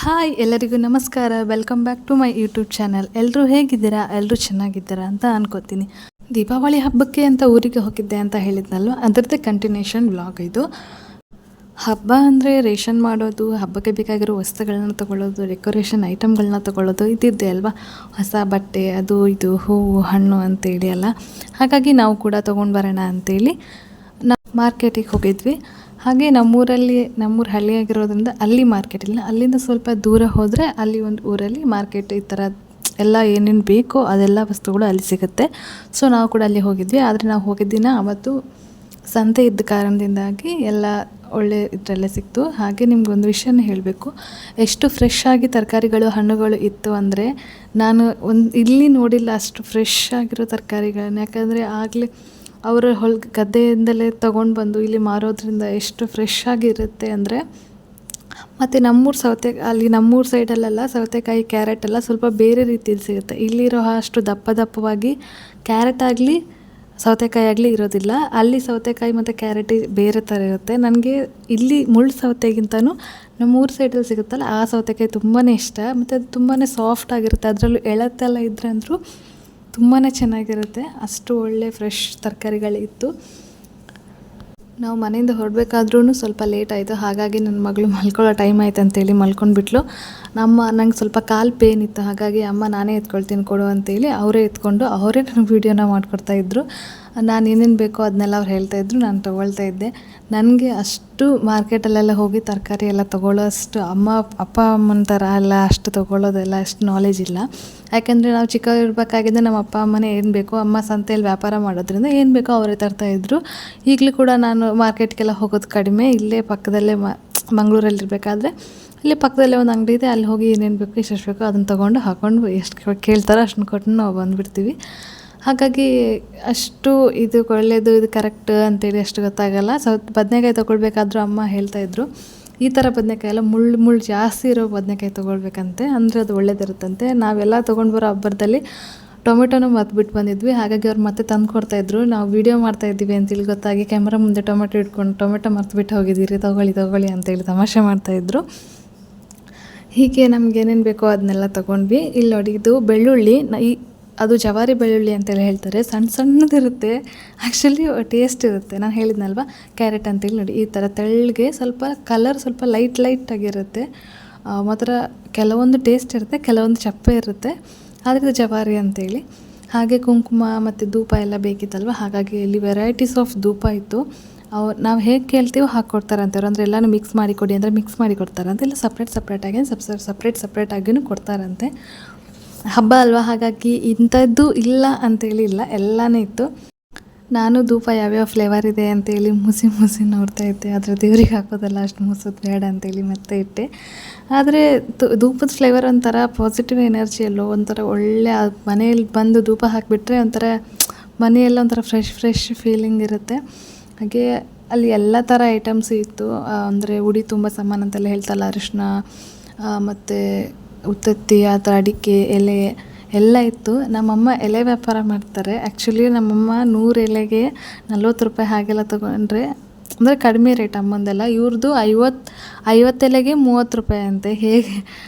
Hi ಎಲ್ಲರಿಗೂ ನಮಸ್ಕಾರ. Welcome back to my YouTube channel. ಎಲ್ಲರೂ ಹೇಗಿದ್ದೀರಾ? ಎಲ್ಲರೂ ಚೆನ್ನಾಗಿದ್ದೀರಾ ಅಂತ ಅನ್ಕೋತೀನಿ. ದೀಪಾವಳಿ ಹಬ್ಬಕ್ಕೆ ಅಂತ ಊರಿಗೆ ಹೋಗಿದ್ದೆ ಅಂತ ಹೇಳಿದ್ನಲ್ವ, ಅದರದ್ದೇ ಕಂಟಿನ್ಯೂಷನ್ ವ್ಲಾಗ್ ಇದು. ಹಬ್ಬ ಅಂದರೆ ರೇಷನ್ ಮಾಡೋದು, ಹಬ್ಬಕ್ಕೆ ಬೇಕಾಗಿರೋ ವಸ್ತುಗಳನ್ನ ತೊಗೊಳ್ಳೋದು, ಡೆಕೋರೇಷನ್ ಐಟಮ್ಗಳನ್ನ ತೊಗೊಳ್ಳೋದು ಇದ್ದಿದ್ದೆ ಅಲ್ವಾ. ಹೊಸ ಬಟ್ಟೆ, ಅದು ಇದು, ಹೂವು ಹಣ್ಣು ಅಂತೇಳಿ ಅಲ್ಲ. ಹಾಗಾಗಿ ನಾವು ಕೂಡ ತೊಗೊಂಡು ಬರೋಣ ಅಂತೇಳಿ ನಾವು ಮಾರ್ಕೆಟಿಗೆ ಹೋಗಿದ್ವಿ. ಹಾಗೆ ನಮ್ಮೂರು ಹಳ್ಳಿಯಾಗಿರೋದ್ರಿಂದ ಅಲ್ಲಿ ಮಾರ್ಕೆಟ್ ಇಲ್ಲ. ಅಲ್ಲಿಂದ ಸ್ವಲ್ಪ ದೂರ ಹೋದರೆ ಅಲ್ಲಿ ಒಂದು ಊರಲ್ಲಿ ಮಾರ್ಕೆಟ್, ಈ ಥರ ಎಲ್ಲ ಏನೇನು ಬೇಕೋ ಅದೆಲ್ಲ ವಸ್ತುಗಳು ಅಲ್ಲಿ ಸಿಗುತ್ತೆ. ಸೊ ನಾವು ಕೂಡ ಅಲ್ಲಿ ಹೋಗಿದ್ವಿ. ಆದರೆ ನಾವು ಹೋಗಿದ್ದ ದಿನ ಅವತ್ತು ಸಂತೆ ಇದ್ದ ಕಾರಣದಿಂದಾಗಿ ಎಲ್ಲ ಒಳ್ಳೆ ಇದರಲ್ಲೇ ಸಿಕ್ತು. ಹಾಗೆ ನಿಮ್ಗೊಂದು ವಿಷಯನ ಹೇಳಬೇಕು, ಎಷ್ಟು ಫ್ರೆಶ್ ಆಗಿ ತರಕಾರಿಗಳು ಹಣ್ಣುಗಳು ಇತ್ತು ಅಂದರೆ ನಾನು ಇಲ್ಲಿ ನೋಡಿಲ್ಲ ಅಷ್ಟು ಫ್ರೆಶ್ ಆಗಿರೋ ತರಕಾರಿಗಳನ್ನ. ಯಾಕಂದರೆ ಆಗಲೇ ಅವರ ಗದ್ದೆಯಿಂದಲೇ ತೊಗೊಂಡು ಬಂದು ಇಲ್ಲಿ ಮಾರೋದ್ರಿಂದ ಎಷ್ಟು ಫ್ರೆಶ್ ಆಗಿರುತ್ತೆ ಅಂದರೆ. ಮತ್ತು ನಮ್ಮೂರು ಸೈಡಲ್ಲೆಲ್ಲ ಸೌತೆಕಾಯಿ, ಕ್ಯಾರೆಟ್ ಎಲ್ಲ ಸ್ವಲ್ಪ ಬೇರೆ ರೀತಿಯಲ್ಲಿ ಸಿಗುತ್ತೆ. ಇಲ್ಲಿರೋ ಅಷ್ಟು ದಪ್ಪವಾಗಿ ಕ್ಯಾರೆಟ್ ಆಗಲಿ ಸೌತೆಕಾಯಿ ಆಗಲಿ ಇರೋದಿಲ್ಲ. ಅಲ್ಲಿ ಸೌತೆಕಾಯಿ ಮತ್ತು ಕ್ಯಾರೆಟ್ ಬೇರೆ ಥರ ಇರುತ್ತೆ. ನನಗೆ ಇಲ್ಲಿ ಮುಳ್ಳು ಸೌತೆಗಿಂತನೂ ನಮ್ಮೂರು ಸೈಡಲ್ಲಿ ಸಿಗುತ್ತಲ್ಲ ಆ ಸೌತೆಕಾಯಿ ತುಂಬಾ ಇಷ್ಟ. ಮತ್ತು ಅದು ತುಂಬಾ ಸಾಫ್ಟ್ ಆಗಿರುತ್ತೆ. ಅದರಲ್ಲೂ ಎಳತ್ತೆಲ್ಲ ಇದ್ದರೆ ಅಂದರೂ ತುಂಬಾ ಚೆನ್ನಾಗಿರುತ್ತೆ. ಅಷ್ಟು ಒಳ್ಳೆ ಫ್ರೆಶ್ ತರಕಾರಿಗಳಿತ್ತು. ನಾವು ಮನೆಯಿಂದ ಹೊರಡಬೇಕಾದ್ರೂ ಸ್ವಲ್ಪ ಲೇಟ್ ಆಯಿತು. ಹಾಗಾಗಿ ನನ್ನ ಮಗಳು ಮಲ್ಕೊಳ್ಳೋ ಟೈಮ್ ಆಯ್ತು ಅಂತೇಳಿ ಮಲ್ಕೊಂಡ್ಬಿಟ್ಲು. ನಂಗೆ ಸ್ವಲ್ಪ ಕಾಲು ಪೇನ್ ಇತ್ತು. ಹಾಗಾಗಿ ಅಮ್ಮ ನಾನೇ ಎತ್ಕೊಳ್ತೀನಿ ಕೊಡು ಅಂತೇಳಿ ಅವರೇ ನನಗೆ ವೀಡಿಯೋನ ಮಾಡಿಕೊಡ್ತಾಯಿದ್ರು. ನಾನು ಏನೇನು ಬೇಕೋ ಅದನ್ನೆಲ್ಲ ಅವ್ರು ಹೇಳ್ತಾಯಿದ್ರು, ನಾನು ತೊಗೊಳ್ತಾ ಇದ್ದೆ. ನನಗೆ ಅಷ್ಟು ಮಾರ್ಕೆಟಲ್ಲೆಲ್ಲ ಹೋಗಿ ತರಕಾರಿ ಎಲ್ಲ ತೊಗೊಳ್ಳೋ ಅಷ್ಟು ಅಪ್ಪ ಅಮ್ಮನ ಥರ ಎಲ್ಲ ಅಷ್ಟು ತೊಗೊಳ್ಳೋದೆಲ್ಲ ಅಷ್ಟು ನಾಲೆಜ್ ಇಲ್ಲ. ಯಾಕೆಂದರೆ ನಾವು ಚಿಕ್ಕವರಿರ್ಬೇಕಾಗಿದ್ದರೆ ನಮ್ಮ ಅಪ್ಪ ಅಮ್ಮನೇ ಏನು ಬೇಕೋ, ಅಮ್ಮ ಸಂತೆಯಲ್ಲಿ ವ್ಯಾಪಾರ ಮಾಡೋದ್ರಿಂದ ಏನು ಬೇಕೋ ಅವರೇ ತರ್ತಾಯಿದ್ರು. ಈಗಲೂ ಕೂಡ ನಾನು ಮಾರ್ಕೆಟ್ಗೆಲ್ಲ ಹೋಗೋದು ಕಡಿಮೆ. ಇಲ್ಲೇ ಪಕ್ಕದಲ್ಲೇ ಮಂಗಳೂರಲ್ಲಿರಬೇಕಾದ್ರೆ ಇಲ್ಲಿ ಪಕ್ಕದಲ್ಲೇ ಒಂದು ಅಂಗಡಿ ಇದೆ. ಅಲ್ಲಿ ಹೋಗಿ ಏನೇನು ಬೇಕೋ ಎಷ್ಟು ಬೇಕೋ ಅದನ್ನು ತೊಗೊಂಡು ಹಾಕ್ಕೊಂಡು ಎಷ್ಟು ಕೇಳ್ತಾರೋ ಅಷ್ಟನ್ನು ಕೊಟ್ಟು ನಾವು ಬಂದುಬಿಡ್ತೀವಿ. ಹಾಗಾಗಿ ಅಷ್ಟು ಇದು ಒಳ್ಳೆಯದು, ಇದು ಕರೆಕ್ಟ್ ಅಂತೇಳಿ ಅಷ್ಟು ಗೊತ್ತಾಗಲ್ಲ. ಬದನೆಕಾಯಿ ತೊಗೊಳ್ಬೇಕಾದ್ರೂ ಅಮ್ಮ ಹೇಳ್ತಾಯಿದ್ರು, ಈ ಥರ ಬದನೆಕಾಯಿ ಎಲ್ಲ ಮುಳ್ಳು ಜಾಸ್ತಿ ಇರೋ ಬದನೆಕಾಯಿ ತೊಗೊಳ್ಬೇಕಂತೆ, ಅಂದರೆ ಅದು ಒಳ್ಳೇದಿರುತ್ತಂತೆ. ನಾವೆಲ್ಲ ತೊಗೊಂಡು ಬರೋ ಹಬ್ಬದಲ್ಲಿ ಟೊಮೆಟೊನೂ ಮರ್ತ್ಬಿಟ್ಟು ಬಂದಿದ್ವಿ. ಹಾಗಾಗಿ ಅವ್ರು ಮತ್ತೆ ತಂದು ಕೊಡ್ತಾಯಿದ್ರು. ನಾವು ವೀಡಿಯೋ ಮಾಡ್ತಾಯಿದ್ದೀವಿ ಅಂತೇಳಿ ಗೊತ್ತಾಗಿ ಕ್ಯಾಮ್ರಾ ಮುಂದೆ ಟೊಮೆಟೊ ಮರ್ತ್ಬಿಟ್ಟು ಹೋಗಿದ್ದೀರಿ, ತೊಗೊಳ್ಳಿ ಅಂತೇಳಿ ತಮಾಷೆ ಮಾಡ್ತಾಯಿದ್ರು. ಹೀಗೆ ನಮ್ಗೆ ಏನೇನು ಬೇಕೋ ಅದನ್ನೆಲ್ಲ ತೊಗೊಂಡ್ವಿ. ಇಲ್ಲಿ ನೋಡಿ, ಇದು ಬೆಳ್ಳುಳ್ಳಿ, ಅದು ಜವಾರಿ ಬೆಳ್ಳುಳ್ಳಿ ಅಂತೆಲ್ಲ ಹೇಳ್ತಾರೆ. ಸಣ್ಣದಿರುತ್ತೆ, ಆ್ಯಕ್ಚುಲಿ ಟೇಸ್ಟ್ ಇರುತ್ತೆ. ನಾನು ಹೇಳಿದ್ನಲ್ವ ಕ್ಯಾರೆಟ್ ಅಂತೇಳಿ. ನೋಡಿ ಈ ಥರ ತೆಳ್ಳಗೆ, ಸ್ವಲ್ಪ ಕಲರ್ ಸ್ವಲ್ಪ ಲೈಟಾಗಿರುತ್ತೆ. ಮಾತ್ರ ಕೆಲವೊಂದು ಟೇಸ್ಟ್ ಇರುತ್ತೆ, ಕೆಲವೊಂದು ಚಪ್ಪೆ ಇರುತ್ತೆ. ಆದರೆ ಇದು ಜವಾರಿ ಅಂತೇಳಿ. ಹಾಗೆ ಕುಂಕುಮ ಮತ್ತು ಧೂಪ ಎಲ್ಲ ಬೇಕಿತ್ತಲ್ವ, ಹಾಗಾಗಿ ಇಲ್ಲಿ ವೆರೈಟೀಸ್ ಆಫ್ ಧೂಪ ಇತ್ತು. ನಾವು ಹೇಗೆ ಕೇಳ್ತೀವೋ ಹಾಕ್ಕೊಡ್ತಾರಂತೆ ಅವರು. ಅಂದರೆ ಎಲ್ಲನೂ ಮಿಕ್ಸ್ ಮಾಡಿ ಕೊಡಿ ಅಂದರೆ ಮಿಕ್ಸ್ ಮಾಡಿ ಕೊಡ್ತಾರಂತೆ. ಇಲ್ಲ ಸಪ್ರೇಟಾಗಿಯೂ ಕೊಡ್ತಾರಂತೆ. ಹಬ್ಬ ಅಲ್ವಾ, ಹಾಗಾಗಿ ಇಂಥದ್ದು ಇಲ್ಲ ಅಂತೇಳಿ ಇಲ್ಲ, ಎಲ್ಲನೇ ಇತ್ತು. ನಾನು ಧೂಪ ಯಾವ್ಯಾವ ಫ್ಲೇವರ್ ಇದೆ ಅಂತೇಳಿ ಮುಸಿ ನೋಡ್ತಾ ಇದ್ದೆ. ಆದರೆ ದೇವ್ರಿಗೆ ಹಾಕೋದಲ್ಲ, ಅಷ್ಟು ಮುಸೋದು ಬೇಡ ಅಂತೇಳಿ ಮತ್ತೆ ಇಟ್ಟೆ. ಆದರೆ ಧೂಪದ ಫ್ಲೇವರ್ ಒಂಥರ ಪಾಸಿಟಿವ್ ಎನರ್ಜಿ ಅಲ್ಲೋ, ಒಂಥರ ಒಳ್ಳೆ ಮನೆಯಲ್ಲಿ ಬಂದು ಧೂಪ ಹಾಕಿಬಿಟ್ರೆ ಒಂಥರ ಮನೆಯೆಲ್ಲ ಒಂಥರ ಫ್ರೆಶ್ ಫೀಲಿಂಗ್ ಇರುತ್ತೆ. ಹಾಗೆ ಅಲ್ಲಿ ಎಲ್ಲ ಥರ ಐಟಮ್ಸ್ ಇತ್ತು. ಅಂದರೆ ಉಡಿ ತುಂಬ ಸಾಮಾನು ಅಂತೆಲ್ಲ ಹೇಳ್ತಲ್ಲ, ಅರಿಶಿನ ಮತ್ತು ಉತ್ತತ್ತಿ, ಆ ಥರ ಅಡಿಕೆ ಎಲೆ ಎಲ್ಲ ಇತ್ತು. ನಮ್ಮಮ್ಮ ಎಲೆ ವ್ಯಾಪಾರ ಮಾಡ್ತಾರೆ. ಆ್ಯಕ್ಚುಲಿ ನಮ್ಮಮ್ಮ 100 ಎಲೆಗೆ 40 ರೂಪಾಯಿ ಹಾಗೆಲ್ಲ ತೊಗೊಂಡ್ರೆ, ಅಂದರೆ ಕಡಿಮೆ ರೇಟ್ ಅಮ್ಮಂದೆಲ್ಲ. ಇವ್ರದ್ದು 50 ಎಲೆಗೆ 30 ರೂಪಾಯಿ ಅಂತೆ. ಹೇಗೆ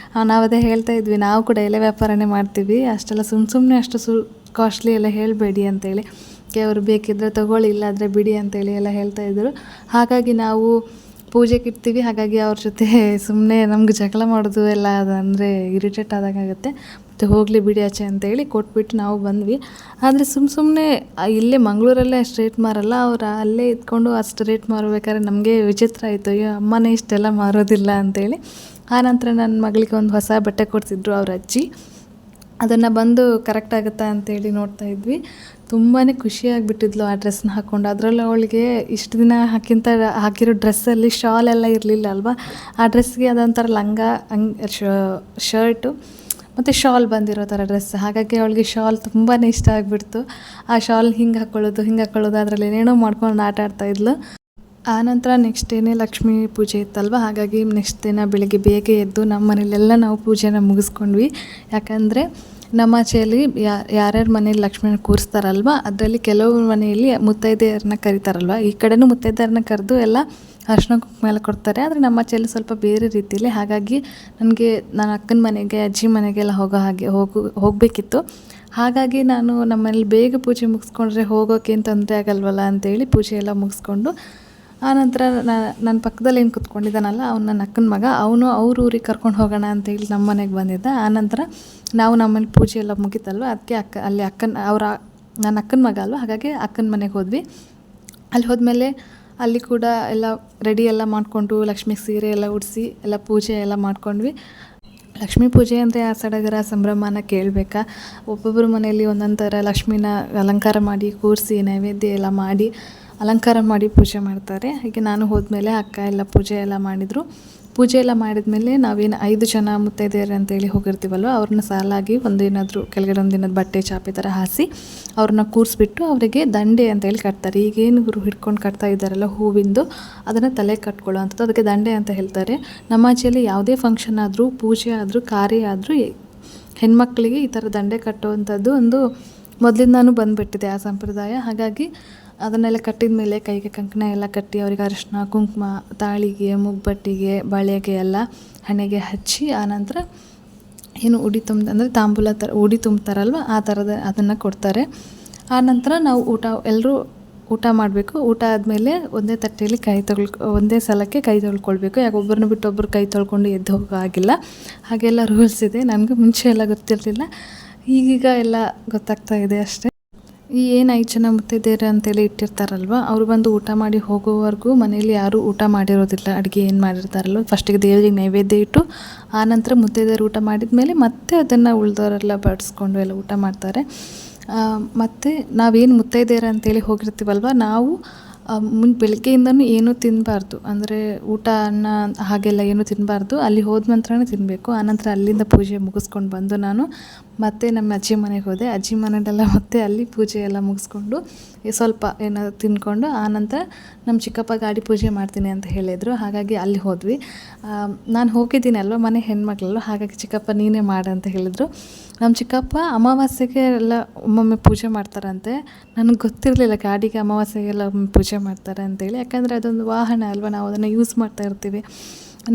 ನಾವದೇ ಹೇಳ್ತಾ ಇದ್ವಿ, ನಾವು ಕೂಡ ಎಲೆ ವ್ಯಾಪಾರನೇ ಮಾಡ್ತೀವಿ, ಅಷ್ಟೆಲ್ಲ ಸುಮ್ಮನೆ ಅಷ್ಟು ಕಾಸ್ಟ್ಲಿ ಎಲ್ಲ ಹೇಳಬೇಡಿ ಅಂತೇಳಿ. ಅವರು ಬೇಕಿದ್ದರೆ ತೊಗೊಳ್ಳಿ, ಇಲ್ಲಾದರೆ ಬಿಡಿ ಅಂತೇಳಿ ಎಲ್ಲ ಹೇಳ್ತಾಯಿದ್ರು. ಹಾಗಾಗಿ ನಾವು ಪೂಜೆಗೆ ಇಡ್ತೀವಿ. ಹಾಗಾಗಿ ಅವ್ರ ಜೊತೆ ಸುಮ್ಮನೆ ನಮ್ಗೆ ಜಗಳ ಮಾಡೋದು ಎಲ್ಲ ಅಂದರೆ ಇರಿಟೇಟ್ ಆದಾಗುತ್ತೆ. ಮತ್ತು ಹೋಗಲಿ ಬಿಡಿ ಆಚೆ ಅಂತೇಳಿ ಕೊಟ್ಬಿಟ್ಟು ನಾವು ಬಂದ್ವಿ. ಆದರೆ ಸುಮ್ಮನೆ ಇಲ್ಲೇ ಮಂಗಳೂರಲ್ಲೇ ಅಷ್ಟು ರೇಟ್ ಮಾರಲ್ಲ, ಅವ್ರು ಅಲ್ಲೇ ಇದ್ಕೊಂಡು ಅಷ್ಟು ರೇಟ್ ಮಾರಬೇಕಾದ್ರೆ ನಮಗೆ ವಿಚಿತ್ರ ಆಯಿತು. ಅಯ್ಯೋ, ಅಮ್ಮನೇ ಇಷ್ಟೆಲ್ಲ ಮಾರೋದಿಲ್ಲ ಅಂತೇಳಿ. ಆನಂತರ ನನ್ನ ಮಗಳಿಗೆ ಒಂದು ಹೊಸ ಬಟ್ಟೆ ಕೊಡ್ತಿದ್ರು ಅವ್ರ ಅಜ್ಜಿ. ಅದನ್ನು ಬಂದು ಕರೆಕ್ಟ್ ಆಗುತ್ತಾ ಅಂತೇಳಿ ನೋಡ್ತಾ ಇದ್ವಿ. ತುಂಬಾ ಖುಷಿಯಾಗಿಬಿಟ್ಟಿದ್ಲು ಆ ಡ್ರೆಸ್ನ ಹಾಕ್ಕೊಂಡು. ಅದರಲ್ಲೂ ಅವಳಿಗೆ ಇಷ್ಟು ದಿನ ಹಾಕಿರೋ ಡ್ರೆಸ್ಸಲ್ಲಿ ಶಾಲ್ ಎಲ್ಲ ಇರಲಿಲ್ಲ ಅಲ್ವಾ. ಆ ಡ್ರೆಸ್ಗೆ ಅದೊಂಥರ ಲಂಗ, ಶರ್ಟು ಮತ್ತು ಶಾಲ್ ಬಂದಿರೋ ಥರ ಡ್ರೆಸ್. ಹಾಗಾಗಿ ಅವಳಿಗೆ ಶಾಲ್ ತುಂಬಾ ಇಷ್ಟ ಆಗಿಬಿಡ್ತು. ಆ ಶಾಲ್ ಹಿಂಗೆ ಹಾಕ್ಕೊಳ್ಳೋದು ಅದರಲ್ಲಿ ಏನೇನೋ ಮಾಡ್ಕೊಂಡು ಆಟ ಆಡ್ತಾಯಿದ್ಲು. ಆನಂತರ ನೆಕ್ಸ್ಟ್ ಡೇನೇ ಲಕ್ಷ್ಮೀ ಪೂಜೆ ಇತ್ತಲ್ವ. ಹಾಗಾಗಿ ನೆಕ್ಸ್ಟ್ ದಿನ ಬೆಳಗ್ಗೆ ಬೇಗ ಎದ್ದು ನಮ್ಮ ಮನೇಲೆಲ್ಲ ನಾವು ಪೂಜೆನ ಮುಗಿಸ್ಕೊಂಡ್ವಿ. ಯಾಕಂದರೆ ನಮಾಚೆಯಲ್ಲಿ ಯಾರ್ಯಾರ ಮನೇಲಿ ಲಕ್ಷ್ಮೀನ ಕೂರಿಸ್ತಾರಲ್ವ ಅದರಲ್ಲಿ ಕೆಲವು ಮನೆಯಲ್ಲಿ ಮುತ್ತೈದೆಯರನ್ನ ಕರೀತಾರಲ್ವ, ಈ ಕಡೆನೂ ಮುತ್ತೈದೆಯರನ್ನ ಕರೆದು ಎಲ್ಲ ಅರ್ಶಿನ ಕುಂಕುಮ ಎಲ್ಲ ಕೊಡ್ತಾರೆ. ಆದರೆ ನಮಾಚೆಯಲ್ಲಿ ಸ್ವಲ್ಪ ಬೇರೆ ರೀತಿಯಲ್ಲಿ. ಹಾಗಾಗಿ ನನಗೆ ನನ್ನ ಅಕ್ಕನ ಮನೆಗೆ ಅಜ್ಜಿ ಮನೆಗೆಲ್ಲ ಹೋಗಬೇಕಿತ್ತು. ಹಾಗಾಗಿ ನಾನು ನಮ್ಮಲ್ಲಿ ಬೇಗ ಪೂಜೆ ಮುಗಿಸ್ಕೊಂಡ್ರೆ ಹೋಗೋಕ್ಕೇನು ತೊಂದರೆ ಆಗಲ್ವಲ್ಲ ಅಂತೇಳಿ ಪೂಜೆ ಎಲ್ಲ ಮುಗಿಸ್ಕೊಂಡು ಆನಂತರ ನನ್ನ ಪಕ್ಕದಲ್ಲಿ ಏನು ಕೂತ್ಕೊಂಡಿದ್ದಾನಲ್ಲ ಅವ್ನು ನನ್ನ ಅಕ್ಕನ ಮಗ, ಅವನು ಅವ್ರ ಊರಿಗೆ ಕರ್ಕೊಂಡು ಹೋಗೋಣ ಅಂತೇಳಿ ನಮ್ಮ ಮನೆಗೆ ಬಂದಿದ್ದ. ಆನಂತರ ನಾವು ನಮ್ಮಲ್ಲಿ ಪೂಜೆ ಎಲ್ಲ ಮುಗಿತಲ್ವ, ಅದಕ್ಕೆ ಅಲ್ಲಿ ನನ್ನ ಅಕ್ಕನ ಮಗ ಅಲ್ವ, ಹಾಗಾಗಿ ಅಕ್ಕನ ಮನೆಗೆ ಹೋದ್ವಿ. ಅಲ್ಲಿ ಹೋದ್ಮೇಲೆ ಅಲ್ಲಿ ಕೂಡ ಎಲ್ಲ ರೆಡಿ ಎಲ್ಲ ಮಾಡಿಕೊಂಡು ಲಕ್ಷ್ಮಿಗೆ ಸೀರೆ ಎಲ್ಲ ಉಡಿಸಿ ಎಲ್ಲ ಪೂಜೆ ಎಲ್ಲ ಮಾಡ್ಕೊಂಡ್ವಿ. ಲಕ್ಷ್ಮೀ ಪೂಜೆ ಅಂದರೆ ಆ ಸಡಗರ ಸಂಭ್ರಮನ ಕೇಳಬೇಕಾ. ಒಬ್ಬೊಬ್ಬರ ಮನೆಯಲ್ಲಿ ಒಂದೊಂದು ಥರ ಲಕ್ಷ್ಮೀನ ಅಲಂಕಾರ ಮಾಡಿ ಕೂರಿಸಿ ನೈವೇದ್ಯ ಎಲ್ಲ ಮಾಡಿ ಅಲಂಕಾರ ಮಾಡಿ ಪೂಜೆ ಮಾಡ್ತಾರೆ. ಹೀಗೆ ನಾನು ಹೋದ್ಮೇಲೆ ಅಕ್ಕ ಎಲ್ಲ ಪೂಜೆ ಎಲ್ಲ ಮಾಡಿದರು. ಪೂಜೆ ಎಲ್ಲ ಮಾಡಿದ್ಮೇಲೆ ನಾವೇನು 5 ಜನ ಮುತ್ತೈದೆಯರು ಅಂತೇಳಿ ಹೋಗಿರ್ತೀವಲ್ವ, ಅವ್ರನ್ನ ಸಾಲಾಗಿ ಒಂದೇನಾದರೂ ಕೆಳಗಡೆ ಒಂದಿನದ ಬಟ್ಟೆ ಚಾಪೆ ಥರ ಹಾಸಿ ಅವ್ರನ್ನ ಕೂರಿಸ್ಬಿಟ್ಟು ಅವರಿಗೆ ದಂಡೆ ಅಂತೇಳಿ ಕಟ್ತಾರೆ. ಈಗೇನು ಇವರು ಹಿಡ್ಕೊಂಡು ಕಟ್ತಾ ಇದ್ದಾರಲ್ಲ ಹೂವಿಂದು, ಅದನ್ನು ತಲೆ ಕಟ್ಕೊಳ್ಳೋ ಅಂಥದ್ದು, ಅದಕ್ಕೆ ದಂಡೆ ಅಂತ ಹೇಳ್ತಾರೆ. ನಮಾಜಲ್ಲಿ ಯಾವುದೇ ಫಂಕ್ಷನ್ ಆದರೂ ಪೂಜೆ ಆದರೂ ಕಾರ್ಯ ಆದರೂ ಹೆಣ್ಮಕ್ಳಿಗೆ ಈ ಥರ ದಂಡೆ ಕಟ್ಟುವಂಥದ್ದು ಒಂದು ಮೊದಲಿಂದಾನು ಬಂದುಬಿಟ್ಟಿದೆ ಆ ಸಂಪ್ರದಾಯ. ಹಾಗಾಗಿ ಅದನ್ನೆಲ್ಲ ಕಟ್ಟಿದ ಮೇಲೆ ಕೈಗೆ ಕಂಕಣ ಎಲ್ಲ ಕಟ್ಟಿ ಅವ್ರಿಗೆ ಅರಿಶಿನ ಕುಂಕುಮ ತಾಳಿಗೆ ಮುಗ್ಬಟ್ಟಿಗೆ ಬಳೆಗೆ ಎಲ್ಲ ಹಣೆಗೆ ಹಚ್ಚಿ ಆನಂತರ ಏನು ಉಡಿ ಅಂದರೆ ತಾಂಬೂಲ ಥರ ಉಡಿ ತುಂಬ್ತಾರಲ್ವ ಆ ಥರದ ಅದನ್ನು ಕೊಡ್ತಾರೆ. ಆನಂತರ ನಾವು ಎಲ್ಲರೂ ಊಟ ಮಾಡಬೇಕು. ಊಟ ಆದಮೇಲೆ ಒಂದೇ ತಟ್ಟೆಯಲ್ಲಿ ಒಂದೇ ಸಲಕ್ಕೆ ಕೈ ತೊಳ್ಕೊಳ್ಬೇಕು. ಯಾಕೆ ಒಬ್ಬರನ್ನ ಬಿಟ್ಟು ಒಬ್ಬರು ಕೈ ತೊಳ್ಕೊಂಡು ಎದ್ದು ಹೋಗೋ ಆಗಿಲ್ಲ, ಹಾಗೆಲ್ಲ ರೂಲ್ಸ್ ಇದೆ. ನನಗೆ ಮುಂಚೆ ಎಲ್ಲ ಗೊತ್ತಿರಲಿಲ್ಲ, ಈಗೀಗ ಎಲ್ಲ ಗೊತ್ತಾಗ್ತಾ ಇದೆ ಅಷ್ಟೇ. ಈ ಏನು 5 ಜನ ಮುತ್ತೈದೆಯರು ಅಂತೇಳಿ ಇಟ್ಟಿರ್ತಾರಲ್ವ, ಅವರು ಬಂದು ಊಟ ಮಾಡಿ ಹೋಗೋವರೆಗೂ ಮನೇಲಿ ಯಾರೂ ಊಟ ಮಾಡಿರೋದಿಲ್ಲ. ಅಡುಗೆ ಏನು ಮಾಡಿರ್ತಾರಲ್ವ ಫಸ್ಟಿಗೆ ದೇವರಿಗೆ ನೈವೇದ್ಯ ಇಟ್ಟು ಆನಂತರ ಮುತ್ತೈದೆಯರು ಊಟ ಮಾಡಿದ ಮೇಲೆ ಮತ್ತೆ ಅದನ್ನು ಉಳಿದವರೆಲ್ಲ ಬಡಿಸ್ಕೊಂಡು ಎಲ್ಲ ಊಟ ಮಾಡ್ತಾರೆ. ಮತ್ತು ನಾವೇನು ಮುತ್ತೈದೆಯರು ಅಂತೇಳಿ ಹೋಗಿರ್ತೀವಲ್ವ, ನಾವು ಬೆಳಗ್ಗೆಯಿಂದನೂ ಏನೂ ತಿನ್ನಬಾರ್ದು. ಅಂದರೆ ಊಟ ಅನ್ನ ಹಾಗೆಲ್ಲ ಏನೂ ತಿನ್ನಬಾರ್ದು. ಅಲ್ಲಿ ಹೋದ ನಂತರನೇ ತಿನ್ನಬೇಕು. ಆನಂತರ ಅಲ್ಲಿಂದ ಪೂಜೆ ಮುಗಿಸ್ಕೊಂಡು ಬಂದು ನಾನು ಮತ್ತೆ ನಮ್ಮ ಅಜ್ಜಿ ಮನೆಗೆ ಹೋದೆ. ಅಜ್ಜಿ ಮನೆಯಲ್ಲೆಲ್ಲ ಮತ್ತೆ ಅಲ್ಲಿ ಪೂಜೆ ಎಲ್ಲ ಮುಗಿಸ್ಕೊಂಡು ಸ್ವಲ್ಪ ಏನಾದ್ರು ತಿಂದ್ಕೊಂಡು ಆನಂತರ ನಮ್ಮ ಚಿಕ್ಕಪ್ಪ ಗಾಡಿ ಪೂಜೆ ಮಾಡ್ತೀನಿ ಅಂತ ಹೇಳಿದರು. ಹಾಗಾಗಿ ಅಲ್ಲಿ ಹೋದ್ವಿ. ನಾನು ಹೋಗಿದ್ದೀನಿ ಅಲ್ವ, ಮನೆ ಹೆಣ್ಮಕ್ಳಲ್ವ, ಹಾಗಾಗಿ ಚಿಕ್ಕಪ್ಪ ನೀನೇ ಮಾಡು ಅಂತ ಹೇಳಿದರು. ನಮ್ಮ ಚಿಕ್ಕಪ್ಪ ಅಮಾವಾಸ್ಯೆಗೆ ಎಲ್ಲ ಒಮ್ಮೊಮ್ಮೆ ಪೂಜೆ ಮಾಡ್ತಾರಂತೆ. ನನಗೆ ಗೊತ್ತಿರಲಿಲ್ಲ ಗಾಡಿಗೆ ಅಮಾವಾಸ್ಯೆಗೆಲ್ಲ ಒಮ್ಮೆ ಪೂಜೆ ಮಾಡ್ತಾರೆ ಅಂತೇಳಿ. ಯಾಕಂದರೆ ಅದೊಂದು ವಾಹನ ಅಲ್ವ, ನಾವು ಅದನ್ನು ಯೂಸ್ ಮಾಡ್ತಾ ಇರ್ತೀವಿ,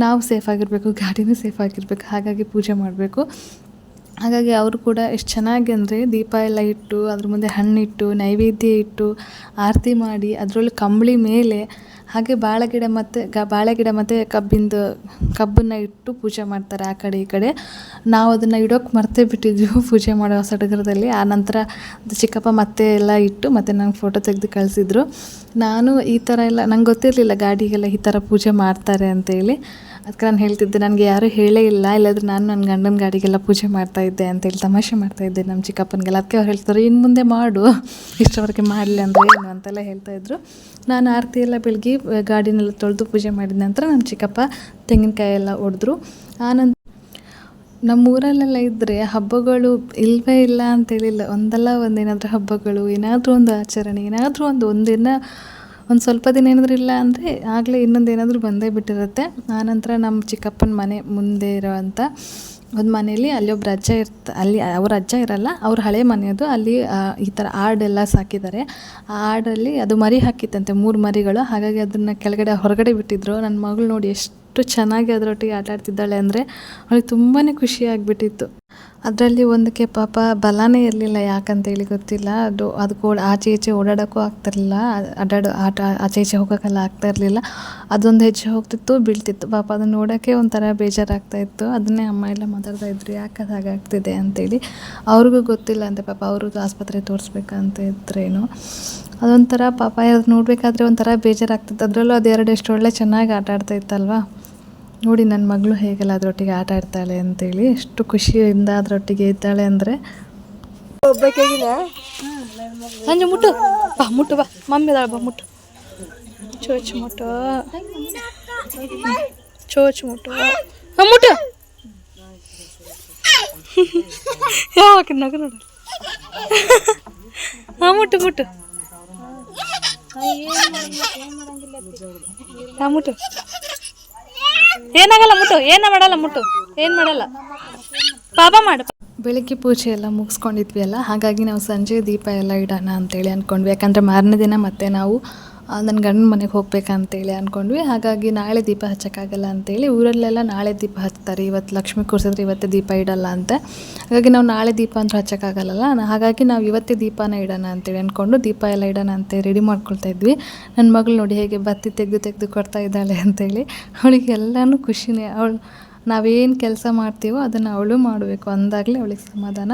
ನಾವು ಸೇಫಾಗಿರಬೇಕು, ಗಾಡಿನೂ ಸೇಫಾಗಿರಬೇಕು, ಹಾಗಾಗಿ ಪೂಜೆ ಮಾಡಬೇಕು. ಹಾಗಾಗಿ ಅವರು ಕೂಡ ಎಷ್ಟು ಚೆನ್ನಾಗಿ ಅಂದರೆ ದೀಪ ಎಲ್ಲ ಇಟ್ಟು ಅದ್ರ ಮುಂದೆ ಹಣ್ಣಿಟ್ಟು ನೈವೇದ್ಯ ಇಟ್ಟು ಆರತಿ ಮಾಡಿ ಅದರೊಳಗೆ ಕಂಬಳಿ ಮೇಲೆ ಹಾಗೆ ಬಾಳೆಗಿಡ ಮತ್ತು ಕಬ್ಬನ್ನು ಇಟ್ಟು ಪೂಜೆ ಮಾಡ್ತಾರೆ ಆ ಕಡೆ ಈ ಕಡೆ. ನಾವು ಅದನ್ನು ಇಡೋಕ್ಕೆ ಮರ್ತೇ ಬಿಟ್ಟಿದ್ವಿ ಪೂಜೆ ಮಾಡೋ ಸಡಗರದಲ್ಲಿ. ಆನಂತರ ಚಿಕ್ಕಪ್ಪ ಮತ್ತೆ ಎಲ್ಲ ಇಟ್ಟು ಮತ್ತೆ ನಂಗೆ ಫೋಟೋ ತೆಗೆದು ಕಳಿಸಿದ್ರು. ನಾನು ಈ ಥರ ಎಲ್ಲ ನಂಗೆ ಗೊತ್ತಿರಲಿಲ್ಲ ಗಾಡಿಗೆಲ್ಲ ಈ ಥರ ಪೂಜೆ ಮಾಡ್ತಾರೆ ಅಂತೇಳಿ. ಅದಕ್ಕೆ ನಾನು ಹೇಳ್ತಿದ್ದೆ, ನನಗೆ ಯಾರೂ ಹೇಳೇ ಇಲ್ಲ, ಇಲ್ಲಾಂದರೆ ನಾನು ನನ್ನ ಗಂಡನ ಗಾಡಿಗೆಲ್ಲ ಪೂಜೆ ಮಾಡ್ತಾಯಿದ್ದೆ ಅಂತೇಳಿ ತಮಾಷೆ ಮಾಡ್ತಾಯಿದ್ದೆ ನಮ್ಮ ಚಿಕ್ಕಪ್ಪನಿಗೆಲ್ಲ. ಅದಕ್ಕೆ ಅವ್ರು ಹೇಳ್ತಾರೆ, ಇನ್ನು ಮುಂದೆ ಮಾಡು, ಇಷ್ಟವರೆಗೆ ಮಾಡಲಿ ಅಂದರೆ ಏನು ಅಂತೆಲ್ಲ ಹೇಳ್ತಾಯಿದ್ರು. ನಾನು ಆರತಿ ಎಲ್ಲ ಬೆಳಗ್ಗೆ ಗಾಡಿನೆಲ್ಲ ತೊಳೆದು ಪೂಜೆ ಮಾಡಿದ ನಂತರ ನಮ್ಮ ಚಿಕ್ಕಪ್ಪ ತೆಂಗಿನಕಾಯಿ ಎಲ್ಲ ಹೊಡೆದ್ರು. ಆನಂತರ ನಮ್ಮೂರಲ್ಲೆಲ್ಲ ಇದ್ದರೆ ಹಬ್ಬಗಳು ಇಲ್ಲವೇ ಇಲ್ಲ ಅಂತೇಳಿಲ್ಲ, ಒಂದಲ್ಲ ಒಂದೇನಾದರೂ ಹಬ್ಬಗಳು, ಏನಾದರೂ ಒಂದು ಆಚರಣೆ, ಏನಾದರೂ ಒಂದಿನ ಒಂದು ಸ್ವಲ್ಪ ದಿನ ಏನಾದರೂ ಇಲ್ಲ ಅಂದರೆ ಆಗಲೇ ಇನ್ನೊಂದು ಏನಾದರೂ ಬಂದೇ ಬಿಟ್ಟಿರುತ್ತೆ. ಆನಂತರ ನಮ್ಮ ಚಿಕ್ಕಪ್ಪನ ಮನೆ ಮುಂದೆ ಇರೋವಂಥ ಒಂದು ಮನೆಯಲ್ಲಿ ಅಲ್ಲಿ ಒಬ್ಬರು ಅಜ್ಜ ಅಲ್ಲಿ ಅವ್ರ ಅಜ್ಜ ಇರಲ್ಲ, ಅವ್ರ ಹಳೆ ಮನೆಯದು. ಅಲ್ಲಿ ಈ ಥರ ಆಡೆಲ್ಲ ಸಾಕಿದ್ದಾರೆ. ಆ ಆಡಲ್ಲಿ ಅದು ಮರಿ ಹಾಕಿತ್ತಂತೆ, 3 ಮರಿಗಳು. ಹಾಗಾಗಿ ಅದನ್ನು ಹೊರಗಡೆ ಬಿಟ್ಟಿದ್ರು. ನನ್ನ ಮಗಳು ನೋಡಿ ಎಷ್ಟು ಚೆನ್ನಾಗಿ ಅದರೊಟ್ಟಿಗೆ ಆಟ ಆಡ್ತಿದ್ದಾಳೆ ಅಂದರೆ ಅವಳಿಗೆ ತುಂಬಾ ಖುಷಿಯಾಗಿಬಿಟ್ಟಿತ್ತು. ಅದರಲ್ಲಿ ಒಂದಕ್ಕೆ ಪಾಪ ಬಲನೇ ಇರಲಿಲ್ಲ, ಯಾಕಂತೇಳಿ ಗೊತ್ತಿಲ್ಲ. ಅದು ಆಚೆ ಈಚೆ ಓಡಾಡೋಕ್ಕೂ ಆಗ್ತಿರಲಿಲ್ಲ, ಆಚೆ ಈಚೆ ಹೋಗೋಕ್ಕೆಲ್ಲ ಆಗ್ತಾಯಿರಲಿಲ್ಲ. ಅದೊಂದು ಹೆಜ್ಜೆ ಹೋಗ್ತಿತ್ತು, ಬೀಳ್ತಿತ್ತು. ಪಾಪ ಅದನ್ನು ನೋಡೋಕ್ಕೆ ಒಂಥರ ಬೇಜಾರಾಗ್ತಾಯಿತ್ತು. ಅದನ್ನೇ ಅಮ್ಮ ಎಲ್ಲ ಮಾತಾಡ್ತಾಯಿದ್ರು, ಯಾಕೆ ಅದು ಹಾಗಾಗ್ತಿದೆ ಅಂತೇಳಿ. ಅವ್ರಿಗೂ ಗೊತ್ತಿಲ್ಲ ಅಂತೆ ಪಾಪ, ಅವ್ರಿಗೂ ಆಸ್ಪತ್ರೆ ತೋರಿಸ್ಬೇಕಂತ ಇದ್ರೇನು. ಅದೊಂಥರ ಪಾಪ ಅದು ನೋಡಬೇಕಾದ್ರೆ ಒಂಥರ ಬೇಜಾರಾಗ್ತಿತ್ತು. ಅದರಲ್ಲೂ ಅದು 2 ಎಷ್ಟು ಒಳ್ಳೆ ಚೆನ್ನಾಗಿ ಆಟ ಆಡ್ತಾಯಿತ್ತಲ್ವ. ನೋಡಿ ನನ್ನ ಮಗಳು ಹೇಗೆಲ್ಲ ಅದರೊಟ್ಟಿಗೆ ಆಟ ಆಡ್ತಾಳೆ ಅಂತೇಳಿ, ಎಷ್ಟು ಖುಷಿಯಿಂದ ಅದರೊಟ್ಟಿಗೆ ಇದ್ದಾಳೆ ಅಂದರೆ. ಸಂಜೆ ಮುಟ್ಟು ಬಾ, ಮುಟ್ಟು ಬಾ, ಮಮ್ಮಿ ಇದ್ದಾಳೆ ಬಾ, ಮುಟ್ಟು ಚೋಚು ಮುಟ್ಟು, ಚೋಚು ಮುಟ್ಟು, ಮುಟ್ಟು ಯಾವಾಗ ನಗ ನೋಡ, ಹಾಂ ಮುಟ್ಟು ಮುಟ್ಟು, ಹಾಂ ಮುಟ್ಟು, ಏನಾಗಲ್ಲ ಮುಟ್ಟು, ಏನ ಮಾಡಲ್ಲ ಮುಟ್ಟು, ಏನು ಮಾಡಲ್ಲ, ಪಾಪ ಮಾಡು. ಬೆಳಗ್ಗೆ ಪೂಜೆ ಎಲ್ಲ ಮುಗಿಸ್ಕೊಂಡಿದ್ವಿ ಅಲ್ಲ, ಹಾಗಾಗಿ ನಾವು ಸಂಜೆ ದೀಪ ಎಲ್ಲ ಇಡೋಣ ಅಂತೇಳಿ ಅಂದ್ಕೊಂಡ್ವಿ. ಯಾಕಂದರೆ ಮಾರನೇ ದಿನ ಮತ್ತೆ ನಾವು ನನ್ನ ಗಂಡನ ಮನೆಗೆ ಹೋಗ್ಬೇಕಂತೇಳಿ ಅಂದ್ಕೊಂಡ್ವಿ. ಹಾಗಾಗಿ ನಾಳೆ ದೀಪ ಹಚ್ಚೋಕ್ಕಾಗಲ್ಲ ಅಂತೇಳಿ ಊರಲ್ಲೆಲ್ಲ ನಾಳೆ ದೀಪ ಹಚ್ತಾರೆ, ಇವತ್ತು ಲಕ್ಷ್ಮಿ ಕೂರಿಸಿದ್ರೆ ಇವತ್ತೇ ದೀಪ ಇಡಲ್ಲ ಅಂತ. ಹಾಗಾಗಿ ನಾವು ನಾಳೆ ದೀಪ ಅಂತ ಹಚ್ಚೋಕ್ಕಾಗಲ್ಲ, ಹಾಗಾಗಿ ನಾವು ಇವತ್ತೇ ದೀಪನ ಇಡೋಣ ಅಂತೇಳಿ ಅಂದ್ಕೊಂಡು ದೀಪ ಎಲ್ಲ ಇಡೋಣ ಅಂತ ರೆಡಿ ಮಾಡ್ಕೊಳ್ತಾ ಇದ್ವಿ. ನನ್ನ ಮಗಳು ನೋಡಿ ಹೇಗೆ ಬತ್ತಿ ತೆಗೆದು ಕೊಡ್ತಾ ಇದ್ದಾಳೆ ಅಂತೇಳಿ. ಅವಳಿಗೆ ಎಲ್ಲನೂ ಖುಷಿನೇ. ಅವಳು ನಾವೇನು ಕೆಲಸ ಮಾಡ್ತೀವೋ ಅದನ್ನು ಅವಳು ಮಾಡಬೇಕು ಅಂದಾಗಲೇ ಅವಳಿಗೆ ಸಮಾಧಾನ.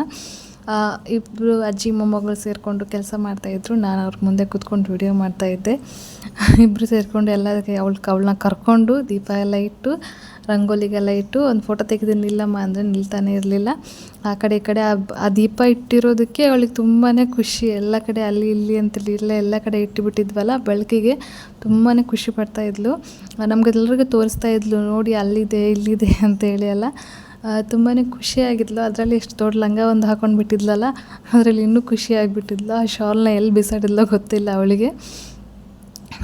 ಇಬ್ಬರು ಅಜ್ಜಿ ಮೊಮ್ಮಗಳು ಸೇರಿಕೊಂಡು ಕೆಲಸ ಮಾಡ್ತಾಯಿದ್ರು. ನಾನು ಅವ್ರ ಮುಂದೆ ಕೂತ್ಕೊಂಡು ವಿಡಿಯೋ ಮಾಡ್ತಾಯಿದ್ದೆ. ಇಬ್ಬರು ಸೇರಿಕೊಂಡು ಎಲ್ಲದಕ್ಕೆ ಅವಳನ್ನ ಕರ್ಕೊಂಡು ದೀಪ ಎಲ್ಲ ಇಟ್ಟು ರಂಗೋಲಿಗೆಲ್ಲ ಇಟ್ಟು ಒಂದು ಫೋಟೋ ತೆಗೆದು ನಿಲ್ಲಮ್ಮ ಅಂದರೆ ನಿಲ್ತಾನೆ ಇರಲಿಲ್ಲ. ಆ ಕಡೆ ಈ ಕಡೆ ಆ ದೀಪ ಇಟ್ಟಿರೋದಕ್ಕೆ ಅವಳಿಗೆ ತುಂಬಾ ಖುಷಿ. ಎಲ್ಲ ಕಡೆ ಅಲ್ಲಿ ಇಲ್ಲಿ ಅಂತೇಳಿ ಎಲ್ಲ ಕಡೆ ಇಟ್ಟುಬಿಟ್ಟಿದ್ವಲ್ಲ, ಬೆಳಕಿಗೆ ತುಂಬಾ ಖುಷಿ ಪಡ್ತಾಯಿದ್ಲು. ನಮಗೆಲ್ಲರಿಗೂ ತೋರಿಸ್ತಾ ಇದ್ಲು, ನೋಡಿ ಅಲ್ಲಿದೆ ಇಲ್ಲಿದೆ ಅಂತೇಳಿ ಎಲ್ಲ ತುಂಬಾ ಖುಷಿಯಾಗಿದ್ಲು. ಅದರಲ್ಲಿ ಎಷ್ಟು ದೊಡ್ಡ ಲಂಗ ಒಂದು ಹಾಕೊಂಡು ಬಿಟ್ಟಿದ್ಲಲ್ಲ, ಅದರಲ್ಲಿ ಇನ್ನೂ ಖುಷಿಯಾಗಿಬಿಟ್ಟಿದ್ಲು. ಆ ಶಾಲ್ನ ಎಲ್ಲಿ ಬಿಸಾಡಿದ್ಲೋ ಗೊತ್ತಿಲ್ಲ ಅವಳಿಗೆ.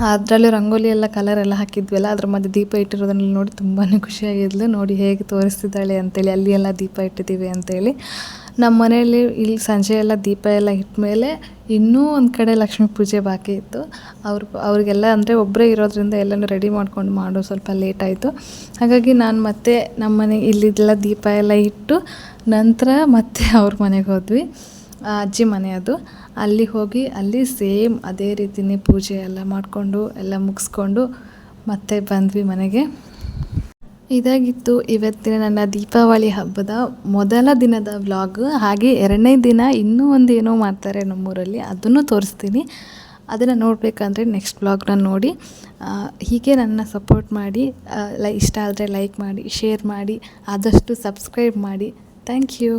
ಅದರಲ್ಲಿ ರಂಗೋಲಿ ಎಲ್ಲ ಕಲರ್ ಎಲ್ಲ ಹಾಕಿದ್ವಲ್ಲ, ಅದ್ರ ಮಧ್ಯೆ ದೀಪ ಇಟ್ಟಿರೋದನ್ನ ನೋಡಿ ತುಂಬಾ ಖುಷಿಯಾಗಿದ್ಲು. ನೋಡಿ ಹೇಗೆ ತೋರಿಸ್ತಿದ್ದಾಳೆ ಅಂತೇಳಿ, ಅಲ್ಲಿ ಎಲ್ಲ ದೀಪ ಇಟ್ಟಿದ್ದೀವಿ ಅಂತೇಳಿ. ನಮ್ಮ ಮನೆಯಲ್ಲಿ ಇಲ್ಲಿ ಸಂಜೆ ಎಲ್ಲ ದೀಪ ಎಲ್ಲ ಇಟ್ಟ ಇನ್ನೂ ಒಂದು ಕಡೆ ಲಕ್ಷ್ಮೀ ಪೂಜೆ ಬಾಕಿ ಇತ್ತು. ಅವ್ರಿಗೆಲ್ಲ ಅಂದರೆ ಒಬ್ಬರೇ ಇರೋದ್ರಿಂದ ಎಲ್ಲನೂ ರೆಡಿ ಮಾಡ್ಕೊಂಡು ಮಾಡೋ ಸ್ವಲ್ಪ ಲೇಟ್ ಆಯಿತು. ಹಾಗಾಗಿ ನಾನು ಮತ್ತೆ ನಮ್ಮ ಮನೆಗೆ ಇಲ್ಲಿದ್ದೆಲ್ಲ ದೀಪ ಎಲ್ಲ ಇಟ್ಟು ನಂತರ ಮತ್ತೆ ಅವ್ರ ಮನೆಗೆ ಹೋದ್ವಿ. ಅಜ್ಜಿ ಮನೆ ಅದು. ಅಲ್ಲಿ ಹೋಗಿ ಅಲ್ಲಿ ಸೇಮ್ ಅದೇ ರೀತಿಯೇ ಪೂಜೆ ಎಲ್ಲ ಮಾಡಿಕೊಂಡು ಎಲ್ಲ ಮುಗಿಸ್ಕೊಂಡು ಮತ್ತೆ ಬಂದ್ವಿ ಮನೆಗೆ. ಇದಾಗಿತ್ತು ಇವತ್ತಿನ ನನ್ನ ದೀಪಾವಳಿ ಹಬ್ಬದ ಮೊದಲ ದಿನದ ವ್ಲಾಗ್. ಹಾಗೆ ಎರಡನೇ ದಿನ ಇನ್ನೂ ಒಂದು ಏನೋ ಮಾಡ್ತಾರೆ ನಮ್ಮೂರಲ್ಲಿ, ಅದನ್ನು ತೋರಿಸ್ತೀನಿ. ಅದನ್ನು ನೋಡಬೇಕಂದ್ರೆ ನೆಕ್ಸ್ಟ್ ವ್ಲಾಗ್ನ ನೋಡಿ. ಹೀಗೆ ನನ್ನ ಸಪೋರ್ಟ್ ಮಾಡಿ, ಇಷ್ಟ ಆದರೆ ಲೈಕ್ ಮಾಡಿ, ಶೇರ್ ಮಾಡಿ, ಆದಷ್ಟು ಸಬ್ಸ್ಕ್ರೈಬ್ ಮಾಡಿ. Thank you.